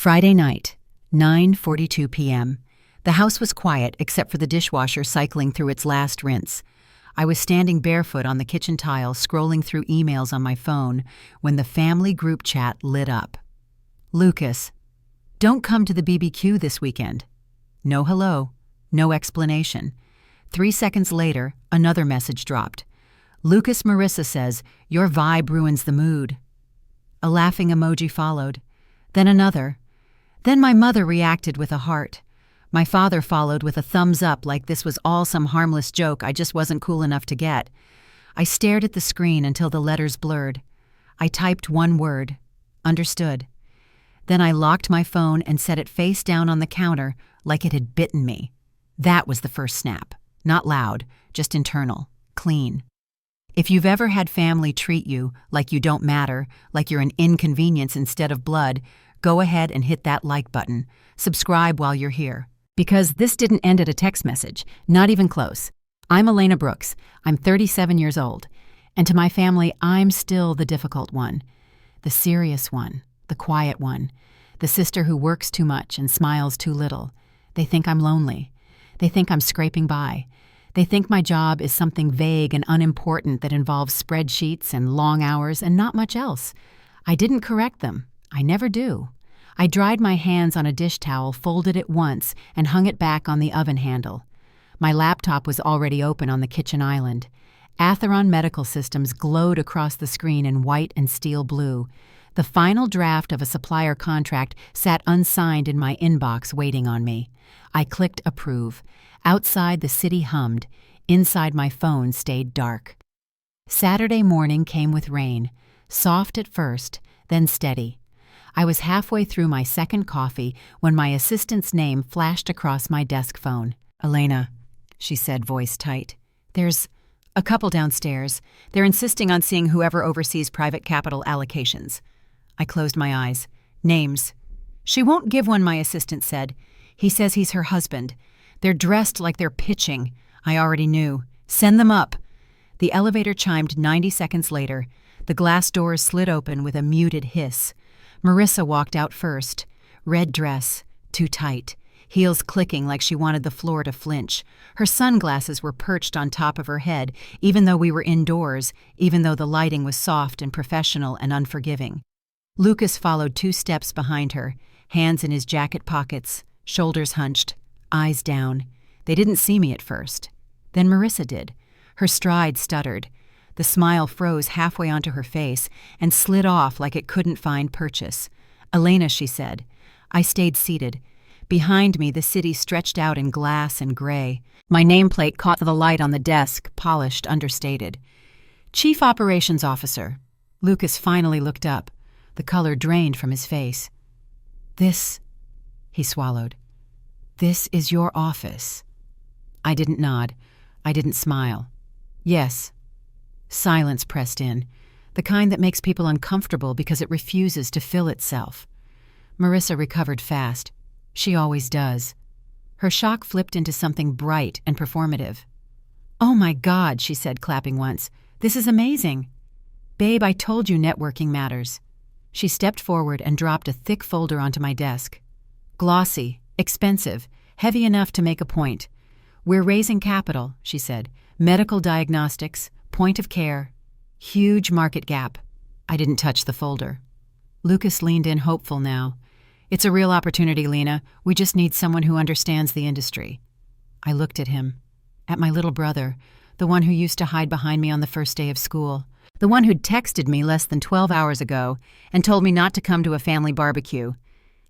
Friday night, 9:42 p.m. The house was quiet except for the dishwasher cycling through its last rinse. I was standing barefoot on the kitchen tile scrolling through emails on my phone when the family group chat lit up. Lucas, don't come to the BBQ this weekend. No hello, no explanation. 3 seconds later, another message dropped. Lucas Marissa says, your vibe ruins the mood. A laughing emoji followed. Then another. Then my mother reacted with a heart. My father followed with a thumbs up like this was all some harmless joke I just wasn't cool enough to get. I stared at the screen until the letters blurred. I typed one word. Understood. Then I locked my phone and set it face down on the counter like it had bitten me. That was the first snap. Not loud, just internal, clean. If you've ever had family treat you like you don't matter, like you're an inconvenience instead of blood, go ahead and hit that like button. Subscribe while you're here. Because this didn't end at a text message, not even close. I'm Elena Brooks. I'm 37 years old. And to my family, I'm still the difficult one. The serious one. The quiet one. The sister who works too much and smiles too little. They think I'm lonely. They think I'm scraping by. They think my job is something vague and unimportant that involves spreadsheets and long hours and not much else. I didn't correct them. I never do. I dried my hands on a dish towel, folded it once, and hung it back on the oven handle. My laptop was already open on the kitchen island. Atheron Medical Systems glowed across the screen in white and steel blue. The final draft of a supplier contract sat unsigned in my inbox waiting on me. I clicked approve. Outside, the city hummed. Inside, my phone stayed dark. Saturday morning came with rain. Soft at first, then steady. I was halfway through my second coffee when my assistant's name flashed across my desk phone. Elena, she said, voice tight. There's a couple downstairs. They're insisting on seeing whoever oversees private capital allocations. I closed my eyes. Names. She won't give one, my assistant said. He says he's her husband. They're dressed like they're pitching. I already knew. Send them up. The elevator chimed 90 seconds later. The glass doors slid open with a muted hiss. Marissa walked out first. Red dress, too tight, heels clicking like she wanted the floor to flinch. Her sunglasses were perched on top of her head, even though we were indoors, even though the lighting was soft and professional and unforgiving. Lucas followed 2 steps behind her, hands in his jacket pockets, shoulders hunched, eyes down. They didn't see me at first. Then Marissa did. Her stride stuttered. The smile froze halfway onto her face and slid off like it couldn't find purchase. Elena, she said. I stayed seated. Behind me, the city stretched out in glass and gray. My nameplate caught the light on the desk, polished, understated. Chief Operations Officer. Lucas finally looked up. The color drained from his face. This, he swallowed. This is your office. I didn't nod. I didn't smile. Yes. Silence pressed in, the kind that makes people uncomfortable because it refuses to fill itself. Marissa recovered fast. She always does. Her shock flipped into something bright and performative. Oh my God, she said, clapping once. This is amazing. Babe, I told you networking matters. She stepped forward and dropped a thick folder onto my desk. Glossy, expensive, heavy enough to make a point. We're raising capital, she said. Medical diagnostics, point of care, huge market gap. I didn't touch the folder. Lucas leaned in hopeful now. It's a real opportunity, Lena. We just need someone who understands the industry. I looked at him, at my little brother, the one who used to hide behind me on the first day of school, the one who'd texted me less than 12 hours ago and told me not to come to a family barbecue.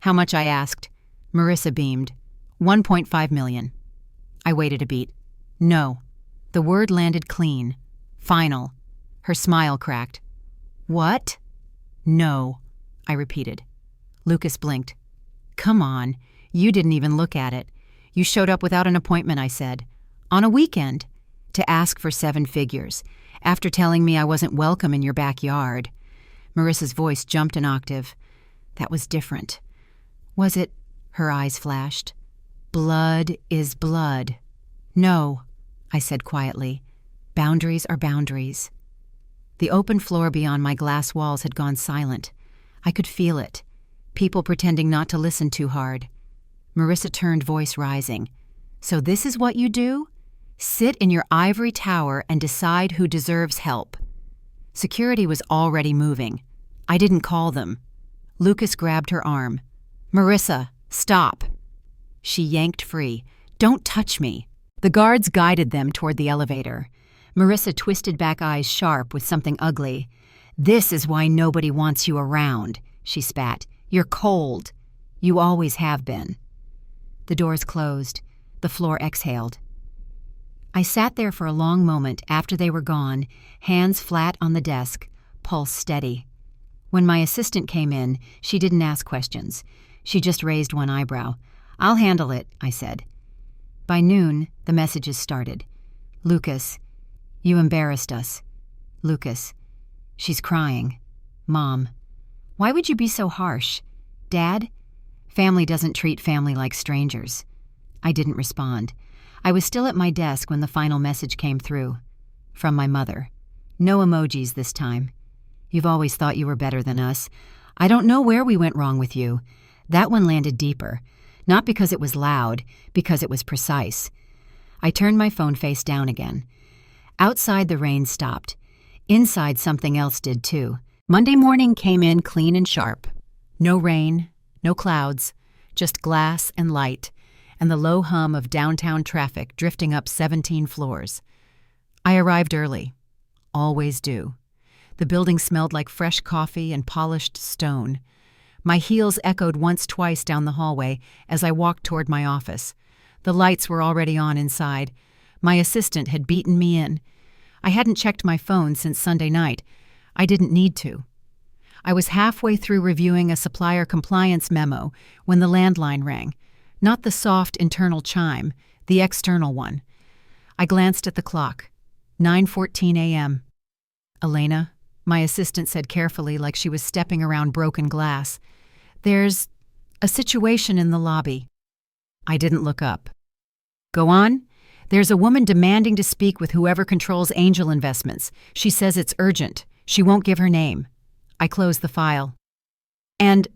How much, I asked. Marissa beamed. 1.5 million. I waited a beat. No. The word landed clean. Final. Her smile cracked. What? No, I repeated. Lucas blinked. Come on, you didn't even look at it. You showed up without an appointment, I said. On a weekend. To ask for 7 figures. After telling me I wasn't welcome in your backyard. Marissa's voice jumped an octave. That was different. Was it? Her eyes flashed. Blood is blood. No, I said quietly. Boundaries are boundaries. The open floor beyond my glass walls had gone silent. I could feel it. People pretending not to listen too hard. Marissa turned, voice rising. So this is what you do? Sit in your ivory tower and decide who deserves help. Security was already moving. I didn't call them. Lucas grabbed her arm. Marissa, stop. She yanked free. Don't touch me. The guards guided them toward the elevator. Marissa twisted back, eyes sharp with something ugly. This is why nobody wants you around, she spat. You're cold. You always have been. The doors closed. The floor exhaled. I sat there for a long moment after they were gone, hands flat on the desk, pulse steady. When my assistant came in, she didn't ask questions. She just raised one eyebrow. I'll handle it, I said. By noon, the messages started. Lucas, you embarrassed us. Lucas, she's crying. Mom, why would you be so harsh? Dad, family doesn't treat family like strangers. I didn't respond. I was still at my desk when the final message came through. From my mother. No emojis this time. You've always thought you were better than us. I don't know where we went wrong with you. That one landed deeper. Not because it was loud, because it was precise. I turned my phone face down again. Outside, the rain stopped. Inside, something else did too. Monday morning came in clean and sharp. No rain, no clouds, just glass and light, and the low hum of downtown traffic drifting up 17 floors. I arrived early. Always do. The building smelled like fresh coffee and polished stone. My heels echoed once, twice down the hallway as I walked toward my office. The lights were already on inside. My assistant had beaten me in. I hadn't checked my phone since Sunday night. I didn't need to. I was halfway through reviewing a supplier compliance memo when the landline rang. Not the soft internal chime, the external one. I glanced at the clock. 9:14 a.m. Elena, my assistant said carefully, like she was stepping around broken glass. There's a situation in the lobby. I didn't look up. Go on. There's a woman demanding to speak with whoever controls Angel Investments. She says it's urgent. She won't give her name. I closed the file. And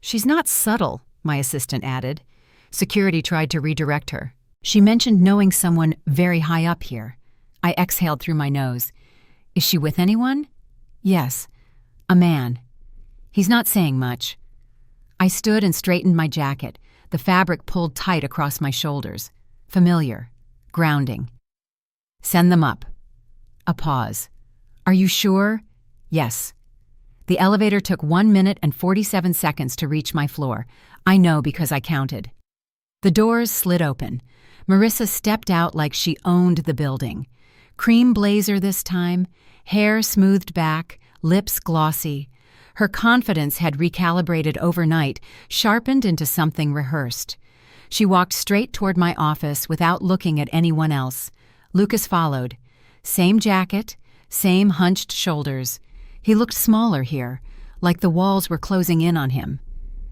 she's not subtle, my assistant added. Security tried to redirect her. She mentioned knowing someone very high up here. I exhaled through my nose. Is she with anyone? Yes, a man. He's not saying much. I stood and straightened my jacket, the fabric pulled tight across my shoulders. Familiar. Grounding. Send them up. A pause. Are you sure? Yes. The elevator took 1 minute and 47 seconds to reach my floor. I know because I counted. The doors slid open. Marissa stepped out like she owned the building. Cream blazer this time, hair smoothed back, lips glossy. Her confidence had recalibrated overnight, sharpened into something rehearsed. She walked straight toward my office without looking at anyone else. Lucas followed. Same jacket, same hunched shoulders. He looked smaller here, like the walls were closing in on him.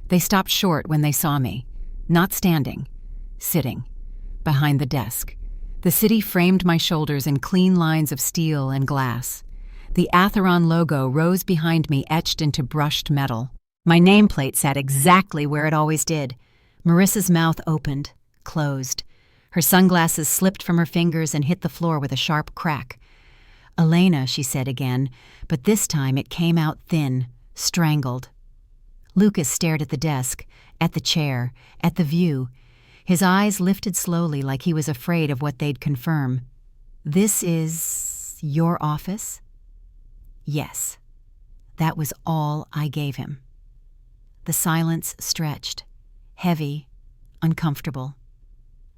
They stopped short when they saw me. Not standing. Sitting. Behind the desk. The city framed my shoulders in clean lines of steel and glass. The Atheron logo rose behind me, etched into brushed metal. My nameplate sat exactly where it always did. Marissa's mouth opened, closed. Her sunglasses slipped from her fingers and hit the floor with a sharp crack. Elena, she said again, but this time it came out thin, strangled. Lucas stared at the desk, at the chair, at the view. His eyes lifted slowly like he was afraid of what they'd confirm. This is your office? Yes. That was all I gave him. The silence stretched, heavy, uncomfortable.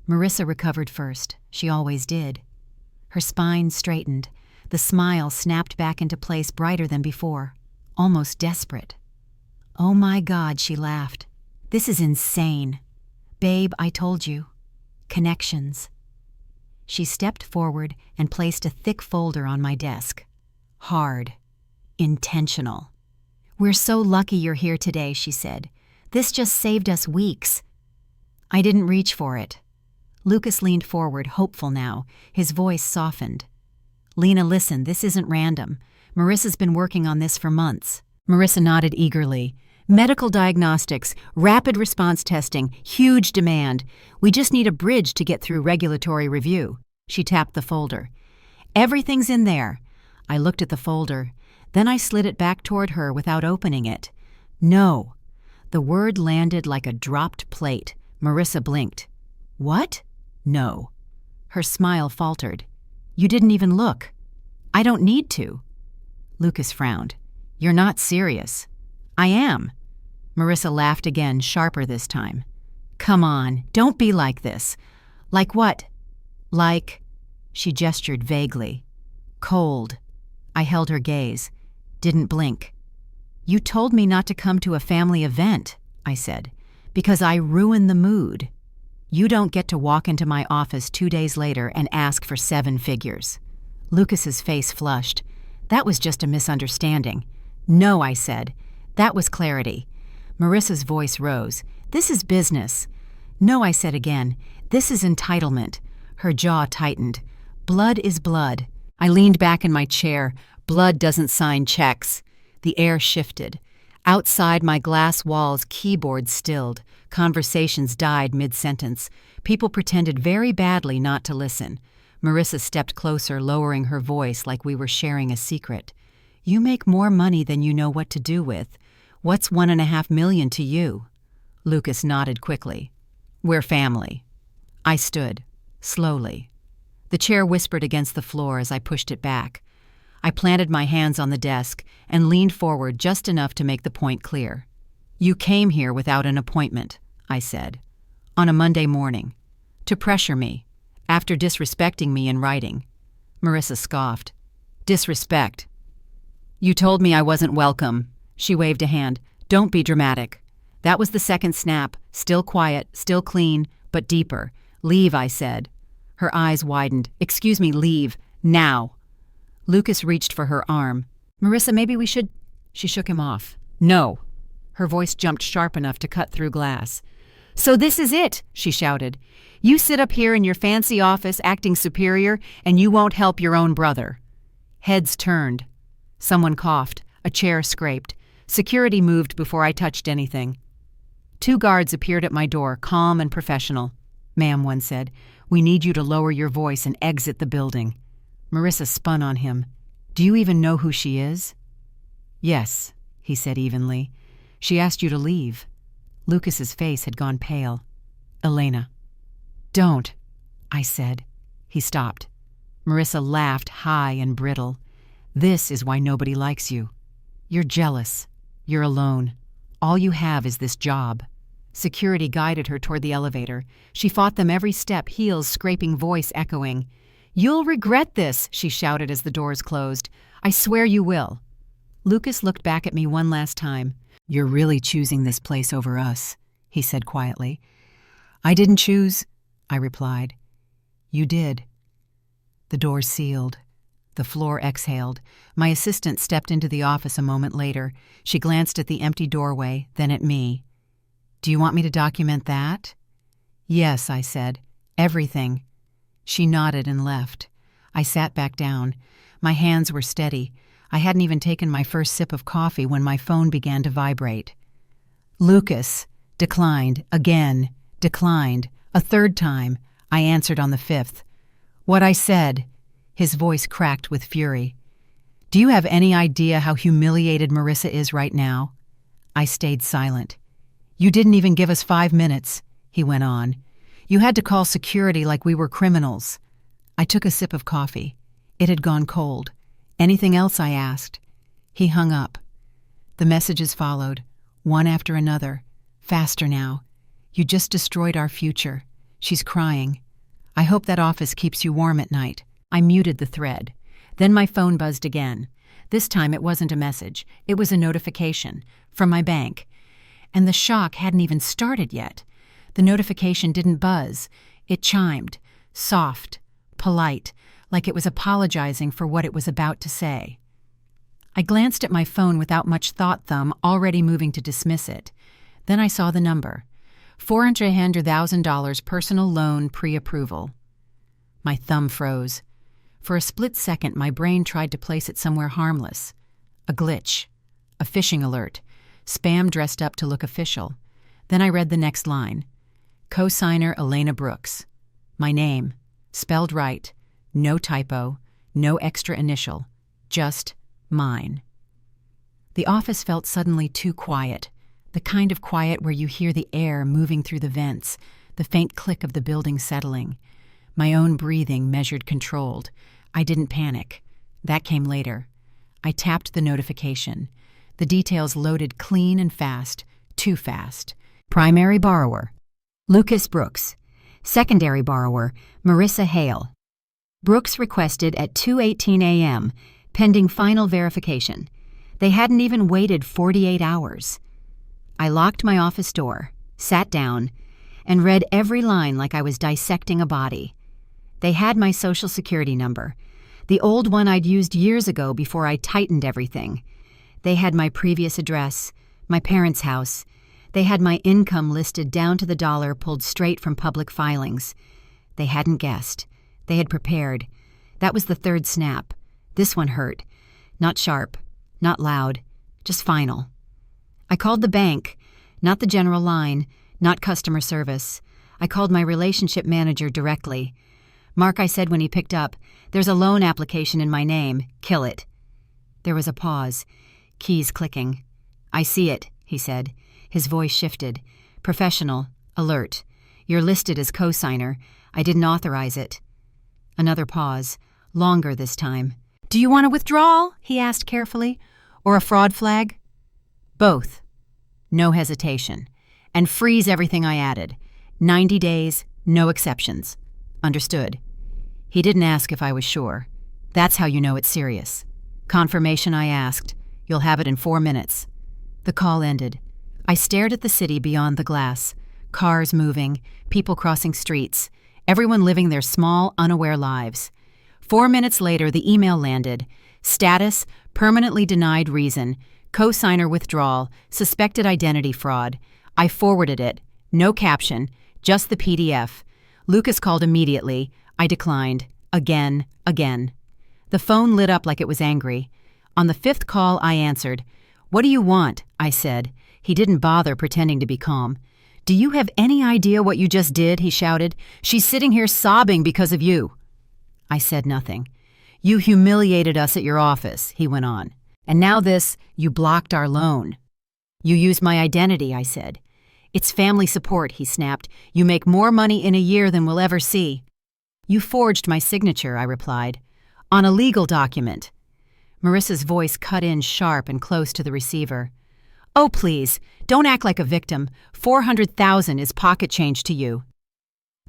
Marissa recovered first. She always did. Her spine straightened. The smile snapped back into place, brighter than before, almost desperate. Oh my God, she laughed. This is insane. Babe, I told you. Connections. She stepped forward and placed a thick folder on my desk. Hard. Intentional. We're so lucky you're here today, she said. This just saved us weeks. I didn't reach for it. Lucas leaned forward, hopeful now. His voice softened. Lena, listen, this isn't random. Marissa's been working on this for months. Marissa nodded eagerly. Medical diagnostics, rapid response testing, huge demand. We just need a bridge to get through regulatory review. She tapped the folder. Everything's in there. I looked at the folder. Then I slid it back toward her without opening it. No. The word landed like a dropped plate. Marissa blinked. What? No. Her smile faltered. You didn't even look. I don't need to. Lucas frowned. You're not serious. I am. Marissa laughed again, sharper this time. Come on, don't be like this. Like what? Like... She gestured vaguely. Cold. I held her gaze. Didn't blink. You told me not to come to a family event, I said, because I ruin the mood. You don't get to walk into my office 2 days later and ask for 7 figures. Lucas's face flushed. That was just a misunderstanding. No, I said. That was clarity. Marissa's voice rose. This is business. No, I said again. This is entitlement. Her jaw tightened. Blood is blood. I leaned back in my chair. Blood doesn't sign checks. The air shifted. Outside my glass walls, keyboards stilled. Conversations died mid-sentence. People pretended very badly not to listen. Marissa stepped closer, lowering her voice like we were sharing a secret. You make more money than you know what to do with. What's $1.5 million to you? Lucas nodded quickly. We're family. I stood, slowly. The chair whispered against the floor as I pushed it back. I planted my hands on the desk and leaned forward just enough to make the point clear. You came here without an appointment, I said, on a Monday morning, to pressure me, after disrespecting me in writing. Marissa scoffed. Disrespect. You told me I wasn't welcome. She waved a hand. Don't be dramatic. That was the second snap, still quiet, still clean, but deeper. Leave, I said. Her eyes widened. Excuse me, leave. Now. Lucas reached for her arm. Marissa, maybe we should... She shook him off. No. Her voice jumped sharp enough to cut through glass. So this is it, she shouted. You sit up here in your fancy office acting superior, and you won't help your own brother. Heads turned. Someone coughed. A chair scraped. Security moved before I touched anything. 2 guards appeared at my door, calm and professional. Ma'am, one said, we need you to lower your voice and exit the building. Marissa spun on him. Do you even know who she is? Yes, he said evenly. She asked you to leave. Lucas's face had gone pale. Elena. Don't, I said. He stopped. Marissa laughed high and brittle. This is why nobody likes you. You're jealous. You're alone. All you have is this job. Security guided her toward the elevator. She fought them every step, heels scraping, voice echoing. You'll regret this, she shouted as the doors closed. I swear you will. Lucas looked back at me one last time. You're really choosing this place over us, he said quietly. I didn't choose, I replied. You did. The door sealed. The floor exhaled. My assistant stepped into the office a moment later. She glanced at the empty doorway, then at me. Do you want me to document that? Yes, I said. Everything. She nodded and left. I sat back down. My hands were steady. I hadn't even taken my first sip of coffee when my phone began to vibrate. Lucas. Declined. Again. Declined. A 3rd time. I answered on the 5th. What I said. His voice cracked with fury. Do you have any idea how humiliated Marissa is right now? I stayed silent. You didn't even give us 5 minutes, he went on. You had to call security like we were criminals. I took a sip of coffee. It had gone cold. Anything else, I asked. He hung up. The messages followed, one after another. Faster now. You just destroyed our future. She's crying. I hope that office keeps you warm at night. I muted the thread. Then my phone buzzed again. This time it wasn't a message. It was a notification from my bank. And the shock hadn't even started yet. The notification didn't buzz. It chimed, soft, polite, like it was apologizing for what it was about to say. I glanced at my phone without much thought, thumb already moving to dismiss it. Then I saw the number. $400,000 personal loan pre-approval. My thumb froze. For a split second, my brain tried to place it somewhere harmless. A glitch. A phishing alert. Spam dressed up to look official. Then I read the next line. Co-signer Elena Brooks. My name. Spelled right. No typo. No extra initial. Just mine. The office felt suddenly too quiet. The kind of quiet where you hear the air moving through the vents, the faint click of the building settling. My own breathing measured controlled. I didn't panic. That came later. I tapped the notification. The details loaded clean and fast. Too fast. Primary borrower, Lucas Brooks. Secondary borrower, Marissa Hale. Brooks requested at 2:18 a.m., pending final verification. They hadn't even waited 48 hours. I locked my office door, sat down, and read every line like I was dissecting a body. They had my social security number, the old one I'd used years ago before I tightened everything. They had my previous address, my parents' house. They had my income listed down to the dollar pulled straight from public filings. They hadn't guessed. They had prepared. That was the third snap. This one hurt. Not sharp, not loud, just final. I called the bank, not the general line, not customer service. I called my relationship manager directly. Mark, I said when he picked up, "There's a loan application in my name. Kill it." There was a pause, keys clicking. "I see it," he said. His voice shifted. Professional, alert. "You're listed as co-signer. I didn't authorize it." Another pause, longer this time. "Do you want a withdrawal?" he asked carefully. "Or a fraud flag?" "Both." No hesitation. "And freeze everything I added. 90 days, no exceptions." "Understood." He didn't ask if I was sure. "That's how you know it's serious." "Confirmation," I asked. "You'll have it in 4 minutes." The call ended. I stared at the city beyond the glass. Cars moving, people crossing streets, everyone living their small, unaware lives. 4 minutes later, the email landed. Status, permanently denied reason, co-signer withdrawal, suspected identity fraud. I forwarded it. No caption, just the PDF. Lucas called immediately. I declined. Again. The phone lit up like it was angry. On the 5th call, I answered. "What do you want?" I said. He didn't bother pretending to be calm. "Do you have any idea what you just did?" he shouted. "She's sitting here sobbing because of you." I said nothing. "You humiliated us at your office," he went on. "And now this, you blocked our loan." "You used my identity," I said. "It's family support," he snapped. "You make more money in a year than we'll ever see." "You forged my signature," I replied. "On a legal document." Marissa's voice cut in sharp and close to the receiver. "Oh, please, don't act like a victim. 400,000 is pocket change to you."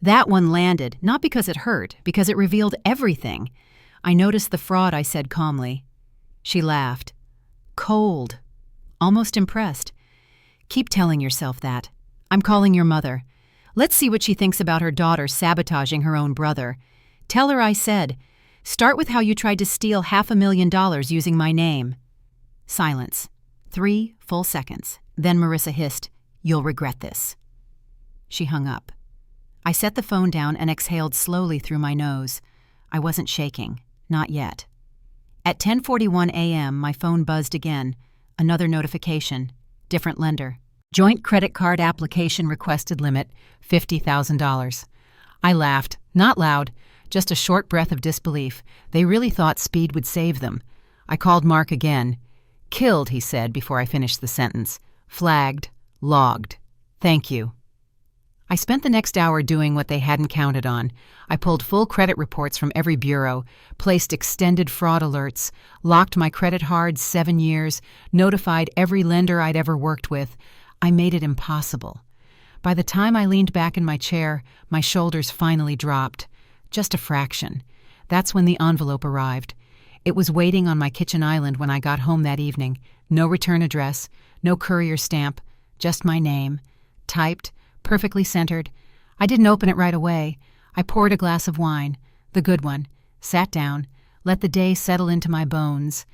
That one landed, not because it hurt, because it revealed everything. "I noticed the fraud," I said calmly. She laughed. Cold. Almost impressed. "Keep telling yourself that. I'm calling your mother. Let's see what she thinks about her daughter sabotaging her own brother. Tell her I said, start with how you tried to steal $500,000 using my name." Silence. 3 full seconds. Then Marissa hissed, "You'll regret this." She hung up. I set the phone down and exhaled slowly through my nose. I wasn't shaking. Not yet. At 10:41 a.m., my phone buzzed again. Another notification. Different lender. Joint credit card application requested limit, $50,000. I laughed. Not loud. Just a short breath of disbelief. They really thought speed would save them. I called Mark again. "Killed," he said before I finished the sentence. "Flagged. Logged. Thank you." I spent the next hour doing what they hadn't counted on. I pulled full credit reports from every bureau, placed extended fraud alerts, locked my credit hard 7 years, notified every lender I'd ever worked with. I made it impossible. By the time I leaned back in my chair, my shoulders finally dropped. Just a fraction. That's when the envelope arrived. It was waiting on my kitchen island when I got home that evening. No return address, no courier stamp, just my name. Typed, perfectly centered. I didn't open it right away. I poured a glass of wine, the good one, sat down, let the day settle into my bones.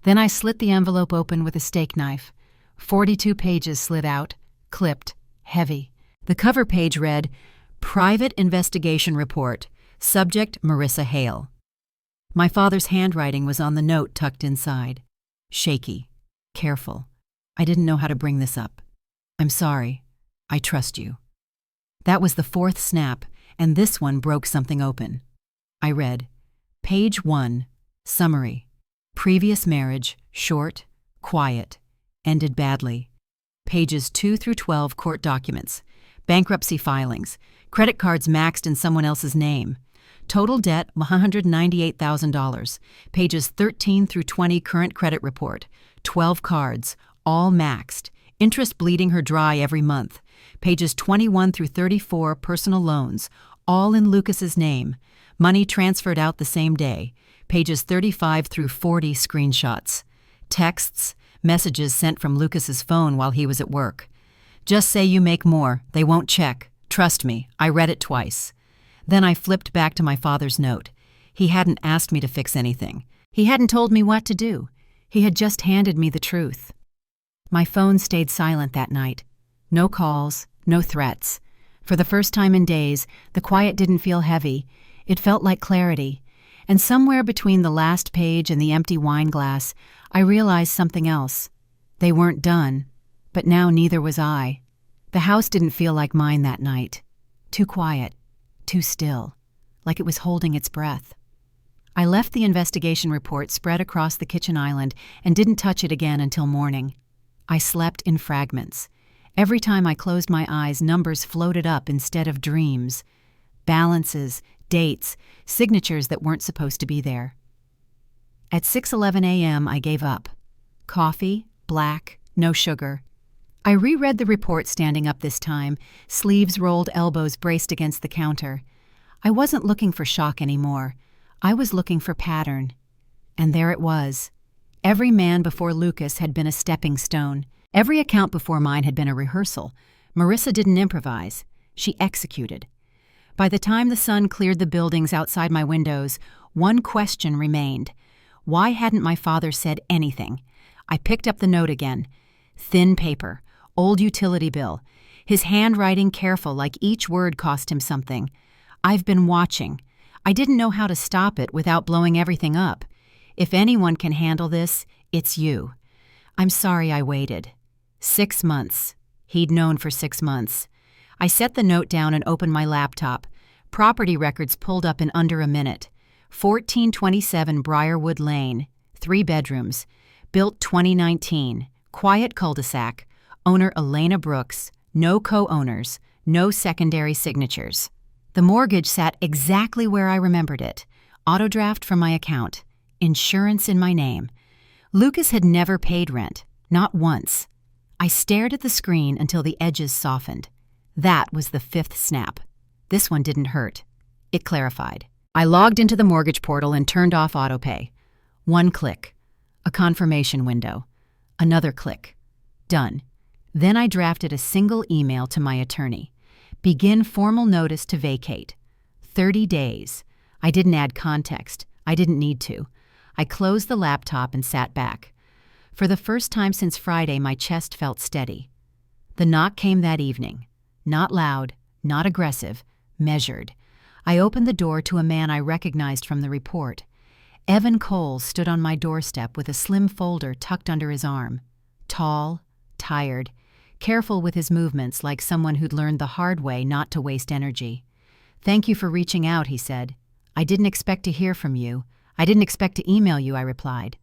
Then I slit the envelope open with a steak knife. 42 pages slid out, clipped, heavy. The cover page read, "Private Investigation Report. Subject Marissa Hale." My father's handwriting was on the note tucked inside. Shaky, careful. I didn't know how to bring this up. I'm sorry. I trust you. That was the fourth snap, and this one broke something open. I read, Page 1, Summary. Previous marriage, short, quiet, ended badly. Pages 2 through 12, court documents. Bankruptcy filings. Credit cards maxed in someone else's name. Total debt, $198,000. Pages 13 through 20, current credit report. 12 cards, all maxed. Interest bleeding her dry every month. Pages 21 through 34, personal loans, all in Lucas's name. Money transferred out the same day. Pages 35 through 40, screenshots. Texts, messages sent from Lucas's phone while he was at work. Just say you make more, they won't check. Trust me, I read it twice. Then I flipped back to my father's note. He hadn't asked me to fix anything. He hadn't told me what to do. He had just handed me the truth. My phone stayed silent that night. No calls, no threats. For the first time in days, the quiet didn't feel heavy. It felt like clarity. And somewhere between the last page and the empty wine glass, I realized something else. They weren't done, but now neither was I. The house didn't feel like mine that night. Too quiet, too still, like it was holding its breath. I left the investigation report spread across the kitchen island and didn't touch it again until morning. I slept in fragments. Every time I closed my eyes, numbers floated up instead of dreams. Balances, dates, signatures that weren't supposed to be there. At 6:11 a.m., I gave up. Coffee, black, no sugar. I reread the report standing up this time, sleeves rolled, elbows braced against the counter. I wasn't looking for shock anymore. I was looking for pattern. And there it was. Every man before Lucas had been a stepping stone. Every account before mine had been a rehearsal. Marissa didn't improvise. She executed. By the time the sun cleared the buildings outside my windows, one question remained. Why hadn't my father said anything? I picked up the note again. Thin paper, old utility bill. His handwriting careful, like each word cost him something. I've been watching. I didn't know how to stop it without blowing everything up. If anyone can handle this, it's you. I'm sorry I waited. 6 months. He'd known for 6 months. I set the note down and opened my laptop. Property records pulled up in under a minute. 1427 Briarwood Lane, 3 bedrooms. Built 2019. Quiet cul-de-sac. Owner Elena Brooks. No co-owners. No secondary signatures. The mortgage sat exactly where I remembered it. Autodraft from my account. Insurance in my name. Lucas had never paid rent. Not once. I stared at the screen until the edges softened. That was the 5th snap. This one didn't hurt. It clarified. I logged into the mortgage portal and turned off autopay. 1 click. A confirmation window. Another click. Done. Then I drafted a single email to my attorney. Begin formal notice to vacate. 30 days. I didn't add context. I didn't need to. I closed the laptop and sat back. For the first time since Friday, my chest felt steady. The knock came that evening. Not loud, not aggressive, measured. I opened the door to a man I recognized from the report. Evan Cole stood on my doorstep with a slim folder tucked under his arm. Tall, tired, careful with his movements like someone who'd learned the hard way not to waste energy. "Thank you for reaching out," he said. "I didn't expect to hear from you. I didn't expect to email you," I replied.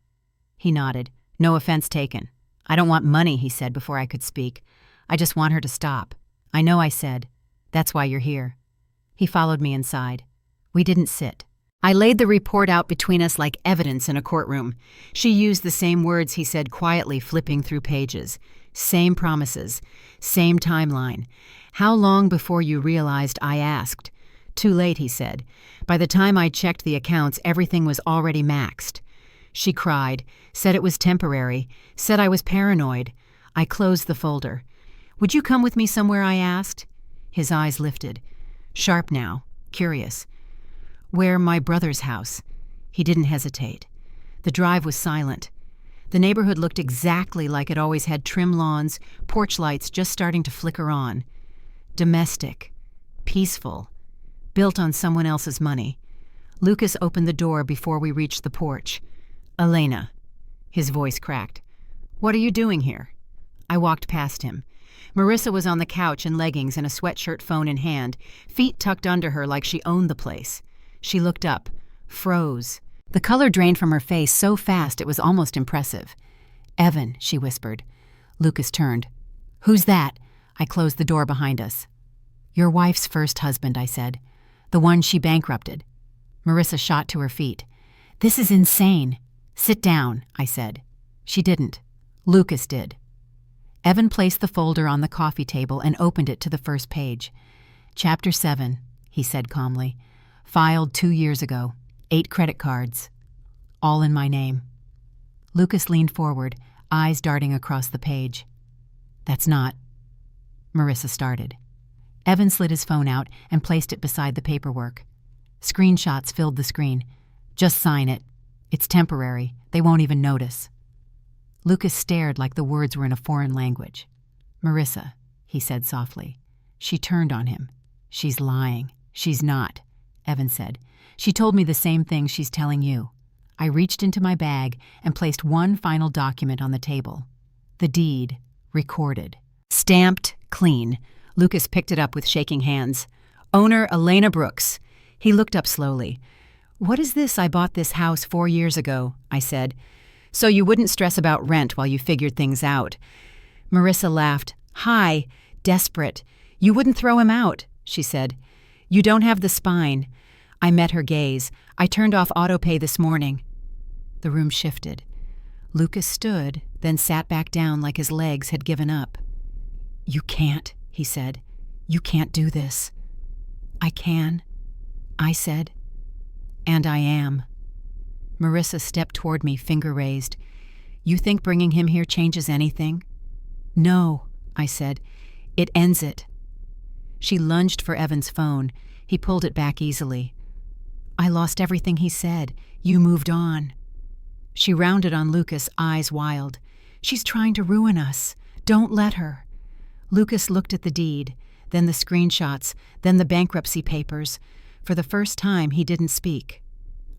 He nodded. "No offense taken. I don't want money," he said before I could speak. "I just want her to stop." "I know," I said. "That's why you're here." He followed me inside. We didn't sit. I laid the report out between us like evidence in a courtroom. She used the same words, he said quietly, flipping through pages. Same promises. Same timeline. "How long before you realized?" I asked. "Too late," he said. "By the time I checked the accounts, everything was already maxed." She cried, said it was temporary, said I was paranoid. I closed the folder. "Would you come with me somewhere?" I asked. His eyes lifted. Sharp now, curious. "Where? My brother's house." He didn't hesitate. The drive was silent. The neighborhood looked exactly like it always had, trim lawns, porch lights just starting to flicker on. Domestic. Peaceful. Built on someone else's money. Lucas opened the door before we reached the porch. "Elena." His voice cracked. "What are you doing here?" I walked past him. Marissa was on the couch in leggings and a sweatshirt, phone in hand, feet tucked under her like she owned the place. She looked up, froze. The color drained from her face so fast it was almost impressive. "Evan," she whispered. Lucas turned. "Who's that?" I closed the door behind us. "Your wife's first husband," I said. "The one she bankrupted." Marissa shot to her feet. "This is insane." "Sit down," I said. She didn't. Lucas did. Evan placed the folder on the coffee table and opened it to the first page. "Chapter 7, he said calmly. "Filed 2 years ago. 8 credit cards. All in my name." Lucas leaned forward, eyes darting across the page. "That's not—" Marissa started. Evan slid his phone out and placed it beside the paperwork. Screenshots filled the screen. "Just sign it. It's temporary. They won't even notice." Lucas stared like the words were in a foreign language. "Marissa," he said softly. She turned on him. "She's lying." "She's not," Evan said. "She told me the same thing she's telling you." I reached into my bag and placed one final document on the table. The deed, recorded. Stamped, clean. Lucas picked it up with shaking hands. "Owner Elena Brooks." He looked up slowly. "What is this? I bought this house 4 years ago," I said. "So you wouldn't stress about rent while you figured things out." Marissa laughed. "Hi, desperate. You wouldn't throw him out," she said. "You don't have the spine." I met her gaze. "I turned off autopay this morning." The room shifted. Lucas stood, then sat back down like his legs had given up. "You can't," he said. "You can't do this." "I can," I said. "And I am." Marissa stepped toward me, finger raised. "You think bringing him here changes anything?" "No," I said. "It ends it." She lunged for Evan's phone. He pulled it back easily. "I lost everything he said. You moved on." She rounded on Lucas, eyes wild. "She's trying to ruin us. Don't let her." Lucas looked at the deed, then the screenshots, then the bankruptcy papers. For the first time, he didn't speak.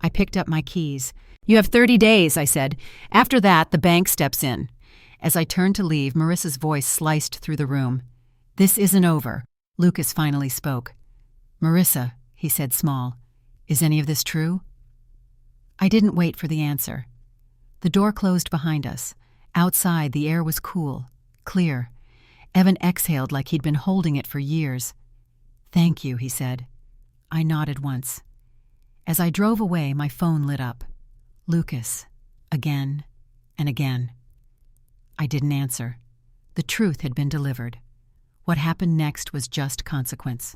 I picked up my keys. "You have 30 days, I said. "After that, the bank steps in." As I turned to leave, Marissa's voice sliced through the room. "This isn't over." Lucas finally spoke. "Marissa," he said small, "is any of this true?" I didn't wait for the answer. The door closed behind us. Outside, the air was cool, clear. Evan exhaled like he'd been holding it for years. "Thank you," he said. I nodded once. As I drove away, my phone lit up. Lucas. Again and again. I didn't answer. The truth had been delivered. What happened next was just consequence.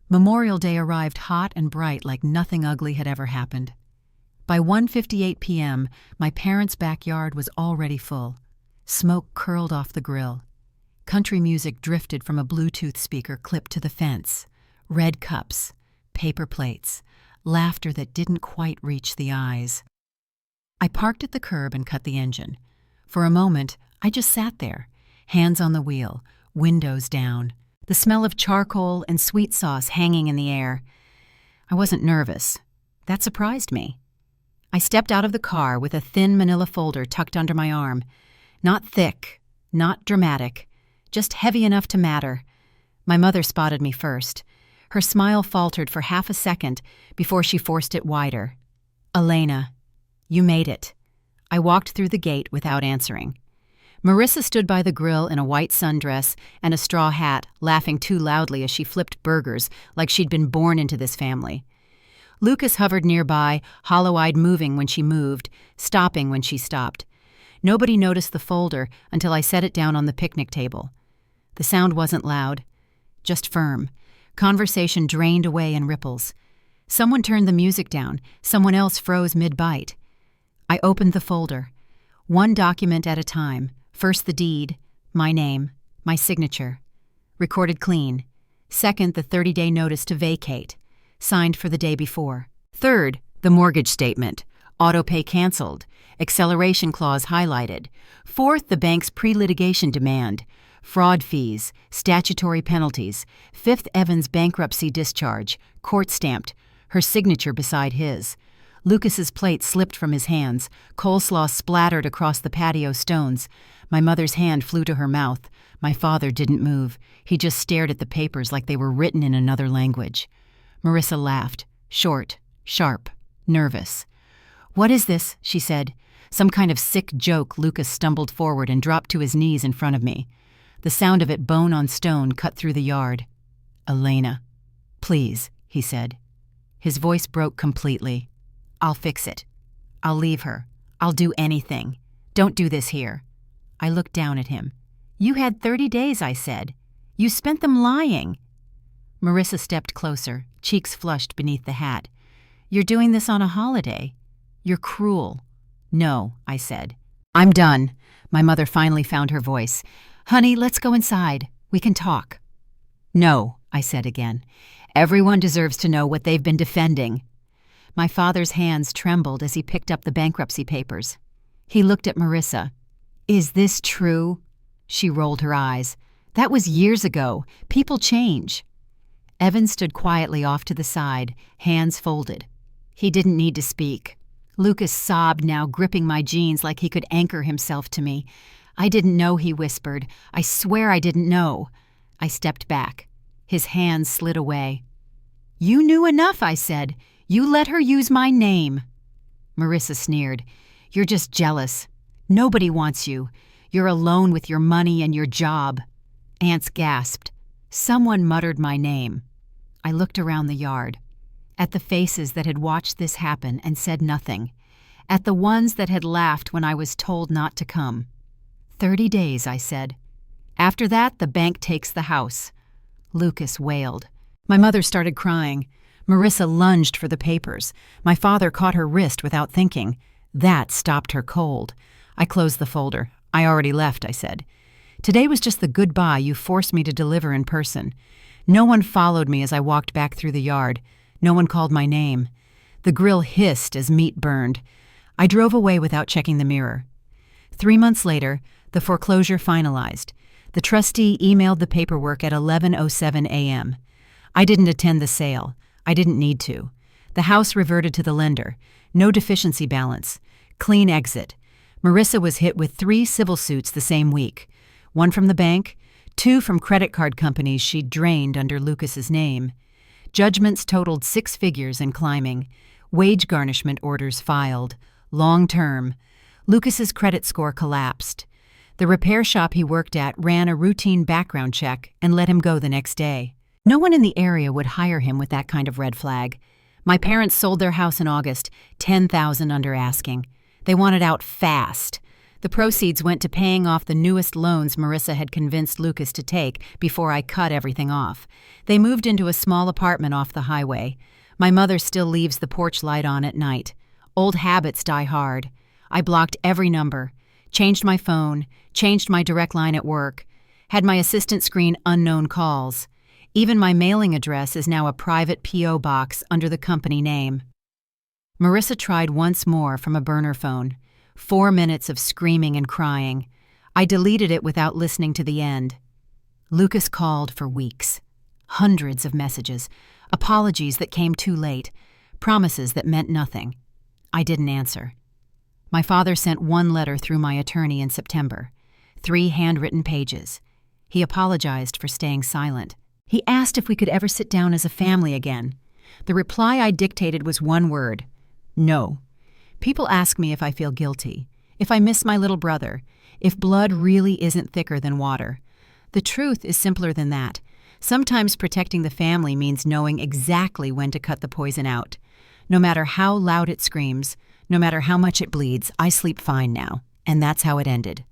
Memorial Day arrived hot and bright like nothing ugly had ever happened. By 1:58 p.m., my parents' backyard was already full. Smoke curled off the grill. Country music drifted from a Bluetooth speaker clipped to the fence. Red cups, paper plates, laughter that didn't quite reach the eyes. I parked at the curb and cut the engine. For a moment, I just sat there, hands on the wheel, windows down, the smell of charcoal and sweet sauce hanging in the air. I wasn't nervous. That surprised me. I stepped out of the car with a thin manila folder tucked under my arm. Not thick, not dramatic, just heavy enough to matter. My mother spotted me first. Her smile faltered for half a second before she forced it wider. "Elena, you made it." I walked through the gate without answering. Marissa stood by the grill in a white sundress and a straw hat, laughing too loudly as she flipped burgers like she'd been born into this family. Lucas hovered nearby, hollow-eyed, moving when she moved, stopping when she stopped. Nobody noticed the folder until I set it down on the picnic table. The sound wasn't loud, just firm. Conversation drained away in ripples. Someone turned the music down. Someone else froze mid-bite. I opened the folder. One document at a time. First the deed, my name, my signature. Recorded clean. Second, the 30-day notice to vacate. Signed for the day before. Third, the mortgage statement. Autopay canceled. Acceleration clause highlighted. Fourth, the bank's pre-litigation demand. Fraud fees, statutory penalties. Fifth, Evan's bankruptcy discharge, court-stamped, her signature beside his. Lucas's plate slipped from his hands. Coleslaw splattered across the patio stones. My mother's hand flew to her mouth. My father didn't move. He just stared at the papers like they were written in another language. Marissa laughed. Short, sharp, nervous. "What is this?" she said. Some kind of sick joke. Lucas stumbled forward and dropped to his knees in front of me. The sound of it bone on stone cut through the yard. "Elena, please," he said. His voice broke completely. "I'll fix it. I'll leave her. I'll do anything. Don't do this here." I looked down at him. "You had 30 days, I said. You spent them lying." Marissa stepped closer, cheeks flushed beneath the hat. "You're doing this on a holiday. You're cruel." "No," I said. "I'm done." My mother finally found her voice. "Honey, let's go inside. We can talk." "No," I said again. "Everyone deserves to know what they've been defending." My father's hands trembled as he picked up the bankruptcy papers. He looked at Marissa. "Is this true?" She rolled her eyes. "That was years ago. People change." Evan stood quietly off to the side, hands folded. He didn't need to speak. Lucas sobbed now, gripping my jeans like he could anchor himself to me. "I didn't know," he whispered. "I swear I didn't know." I stepped back. His hands slid away. "You knew enough," I said. "You let her use my name." Marissa sneered. "You're just jealous. Nobody wants you. You're alone with your money and your job." Ants gasped. Someone muttered my name. I looked around the yard. At the faces that had watched this happen and said nothing. At the ones that had laughed when I was told not to come. 30 days, I said. After that, the bank takes the house. Lucas wailed. My mother started crying. Marissa lunged for the papers. My father caught her wrist without thinking. That stopped her cold. I closed the folder. "I already left," I said. "Today was just the goodbye you forced me to deliver in person." No one followed me as I walked back through the yard. No one called my name. The grill hissed as meat burned. I drove away without checking the mirror. 3 months later, the foreclosure finalized. The trustee emailed the paperwork at 11:07 a.m. I didn't attend the sale. I didn't need to. The house reverted to the lender. No deficiency balance. Clean exit. Marissa was hit with 3 civil suits the same week. 1 from the bank, 2 from credit card companies she'd drained under Lucas's name. Judgments totaled 6 figures and climbing. Wage garnishment orders filed. Long term. Lucas's credit score collapsed. The repair shop he worked at ran a routine background check and let him go the next day. No one in the area would hire him with that kind of red flag. My parents sold their house in August, $10,000 under asking. They wanted out fast. The proceeds went to paying off the newest loans Marissa had convinced Lucas to take before I cut everything off. They moved into a small apartment off the highway. My mother still leaves the porch light on at night. Old habits die hard. I blocked every number, changed my phone, changed my direct line at work, had my assistant screen unknown calls. Even my mailing address is now a private P.O. box under the company name. Marissa tried once more from a burner phone. 4 minutes of screaming and crying. I deleted it without listening to the end. Lucas called for weeks. Hundreds of messages, apologies that came too late, promises that meant nothing. I didn't answer. My father sent 1 letter through my attorney in September. 3 handwritten pages. He apologized for staying silent. He asked if we could ever sit down as a family again. The reply I dictated was 1 word. No. People ask me if I feel guilty, if I miss my little brother, if blood really isn't thicker than water. The truth is simpler than that. Sometimes protecting the family means knowing exactly when to cut the poison out. No matter how loud it screams, no matter how much it bleeds, I sleep fine now, and that's how it ended.